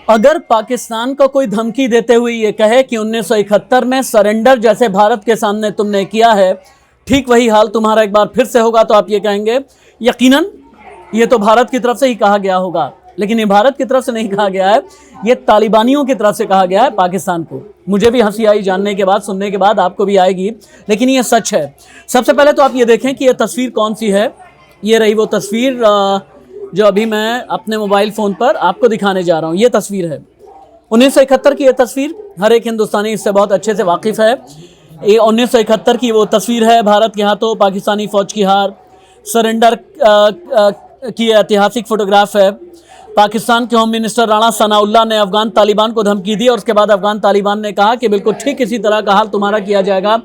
अगर पाकिस्तान को कोई धमकी देते हुए ये कहे कि 1971 में सरेंडर जैसे भारत के सामने तुमने किया है, ठीक वही हाल तुम्हारा एक बार फिर से होगा, तो आप ये कहेंगे यकीनन ये तो भारत की तरफ से ही कहा गया होगा। लेकिन ये भारत की तरफ से नहीं कहा गया है, ये तालिबानियों की तरफ से कहा गया है पाकिस्तान को। मुझे भी हंसी आई जानने के बाद, सुनने के बाद, आपको भी आएगी, लेकिन ये सच है। सबसे पहले तो आप ये देखें कि ये तस्वीर कौन सी है। ये रही वो तस्वीर जो अभी मैं अपने मोबाइल फ़ोन पर आपको दिखाने जा रहा हूँ। ये तस्वीर है 1971 की। ये तस्वीर हर एक हिंदुस्तानी इससे बहुत अच्छे से वाकिफ़ है। ये 1971 की वो तस्वीर है, भारत के हाथों पाकिस्तानी फ़ौज की हार, सरेंडर की ऐतिहासिक फ़ोटोग्राफ है। पाकिस्तान के होम मिनिस्टर राणा सनाउल्लाह ने अफ़गान तालिबान को धमकी दी और उसके बाद अफ़गान तालिबान ने कहा कि बिल्कुल ठीक इसी तरह का हाल तुम्हारा किया जाएगा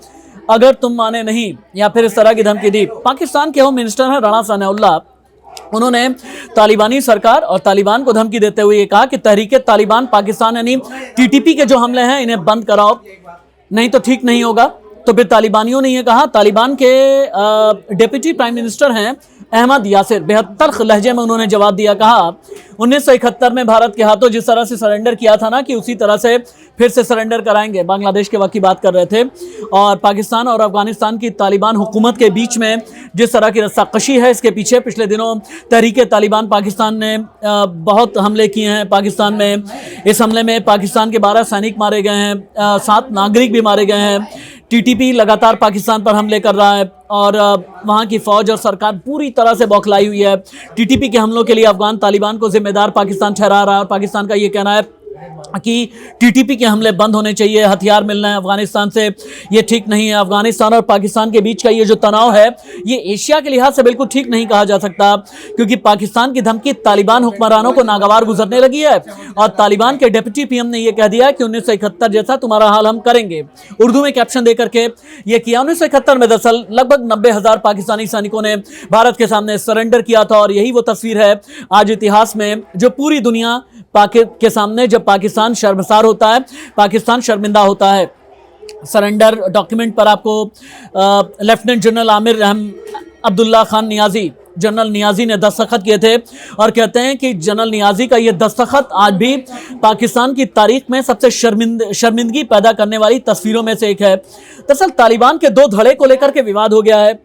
अगर तुम माने नहीं, या फिर इस तरह की धमकी दी। पाकिस्तान के होम मिनिस्टर हैं राणा सनाउल्लाह। उन्होंने तालिबानी सरकार और तालिबान को धमकी देते हुए ये कहा कि तहरीके तालिबान पाकिस्तान यानी टीटीपी के जो हमले हैं इन्हें बंद कराओ, नहीं तो ठीक नहीं होगा। तो फिर तालिबानियों ने ये कहा, तालिबान के डिप्टी प्राइम मिनिस्टर हैं अहमद यासिर, बेहद तल्ख लहजे में उन्होंने जवाब दिया, कहा 1971 में भारत के हाथों जिस तरह से सरेंडर किया था ना, कि उसी तरह से फिर से सरेंडर कराएंगे। बांग्लादेश के वक्त की बात कर रहे थे। और पाकिस्तान और अफगानिस्तान की तालिबान हुकूमत के बीच में जिस तरह की रस्साकशी है, इसके पीछे पिछले दिनों तहरीके तालिबान पाकिस्तान ने बहुत हमले किए हैं पाकिस्तान में। इस हमले में पाकिस्तान के 12 सैनिक मारे गए हैं, 7 नागरिक भी मारे गए हैं। टीटीपी लगातार पाकिस्तान पर हमले कर रहा है और वहाँ की फ़ौज और सरकार पूरी तरह से बौखलाई हुई है। टीटीपी के हमलों के लिए अफ़गान तालिबान को जिम्मेदार पाकिस्तान ठहरा रहा है और पाकिस्तान का ये कहना है कि टीटीपी के हमले बंद होने चाहिए, हथियार मिलना है अफगानिस्तान से, ये ठीक नहीं है। अफगानिस्तान और पाकिस्तान के बीच का ये जो तनाव है, ये एशिया के लिहाज से बिल्कुल ठीक नहीं कहा जा सकता, क्योंकि पाकिस्तान की धमकी तालिबान हुक्मरानों को नागवार गुजरने लगी है और तालिबान के डिप्टी पीएम ने यह कह दिया कि 1971 जैसा तुम्हारा हाल हम करेंगे। उर्दू में कैप्शन देकर के ये किया। 1971 में दरअसल लगभग 90,000 पाकिस्तानी सैनिकों ने भारत के सामने सरेंडर किया था और यही वो तस्वीर है आज इतिहास में जो पूरी दुनिया के सामने, जब पाकिस्तान शर्मसार होता है, पाकिस्तान शर्मिंदा होता है। सरेंडर डॉक्यूमेंट पर आपको lieutenant general Amir Abdullah Khan Niazi, general Niazi ने दस्तखत किए थे और कहते हैं कि जनरल नियाजी का ये दस्तखत आज भी पाकिस्तान की तारीख में सबसे शर्मिंदगी पैदा करने वाली तस्वीरों में से एक है। दरअसल तालिबान के 2 धड़े को लेकर के विवाद हो गया है।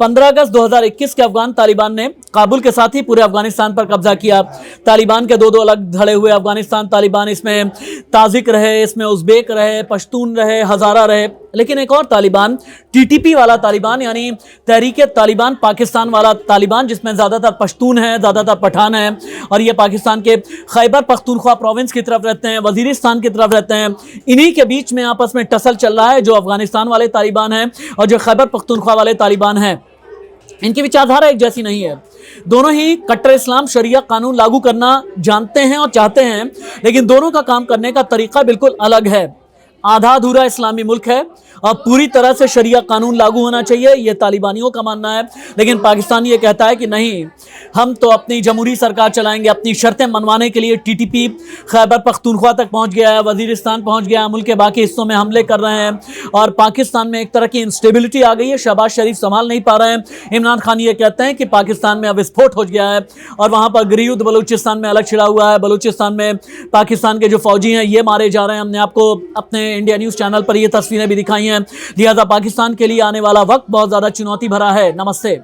15 अगस्त 2021 के अफगान तालिबान ने काबुल के साथ ही पूरे अफगानिस्तान पर कब्जा किया। तालिबान के 2 अलग धड़े हुए अफगानिस्तान तालिबान, इसमें ताजिक रहे, इसमें उज़्बेक रहे, पश्तून रहे, हज़ारा रहे। लेकिन एक और तालिबान, टीटीपी वाला तालिबान यानी तहरीके तालिबान पाकिस्तान वाला तालिबान, जिसमें ज़्यादातर पश्तून हैं, ज़्यादातर पठान हैं और ये पाकिस्तान के खैबर पख्तूनख्वा प्रोविंस की तरफ रहते हैं, वज़ीरिस्तान की तरफ रहते हैं। इन्हीं के बीच में आपस में टसल चल रहा है, जो अफगानिस्तान वाले तालिबान हैं और जो खैबर पख्तूनख्वा वाले तालिबान हैं। इनकी विचारधारा एक जैसी नहीं है। दोनों ही कट्टर इस्लाम शरिया कानून लागू करना जानते हैं और चाहते हैं, लेकिन दोनों का काम करने का तरीका बिल्कुल अलग है। आधा अधूरा इस्लामी मुल्क है और पूरी तरह से शरिया कानून लागू होना चाहिए, ये तालिबानियों का मानना है। लेकिन पाकिस्तान ये कहता है कि नहीं, हम तो अपनी जमहूरी सरकार चलाएंगे। अपनी शर्तें मनवाने के लिए टीटीपी खैबर पख्तूनख्वा तक पहुंच गया है, वज़ीरिस्तान पहुंच गया है, मुल्क के बाकी हिस्सों में हमले कर रहे हैं और पाकिस्तान में एक तरह की इंस्टेबिलिटी आ गई है। शहबाज शरीफ संभाल नहीं पा रहे हैं। इमरान खान ये कहते हैं कि पाकिस्तान में अब विस्फोट हो गया है और वहाँ पर गृहयुद्ध बलूचिस्तान में अलग छिड़ा हुआ है। बलूचिस्तान में पाकिस्तान के जो फौजी हैं ये मारे जा रहे हैं। हमने आपको अपने इंडिया न्यूज़ चैनल पर ये तस्वीरें भी दिखाई हैं। लिहाजा पाकिस्तान के लिए आने वाला वक्त बहुत ज़्यादा चुनौती भरा है। नमस्ते।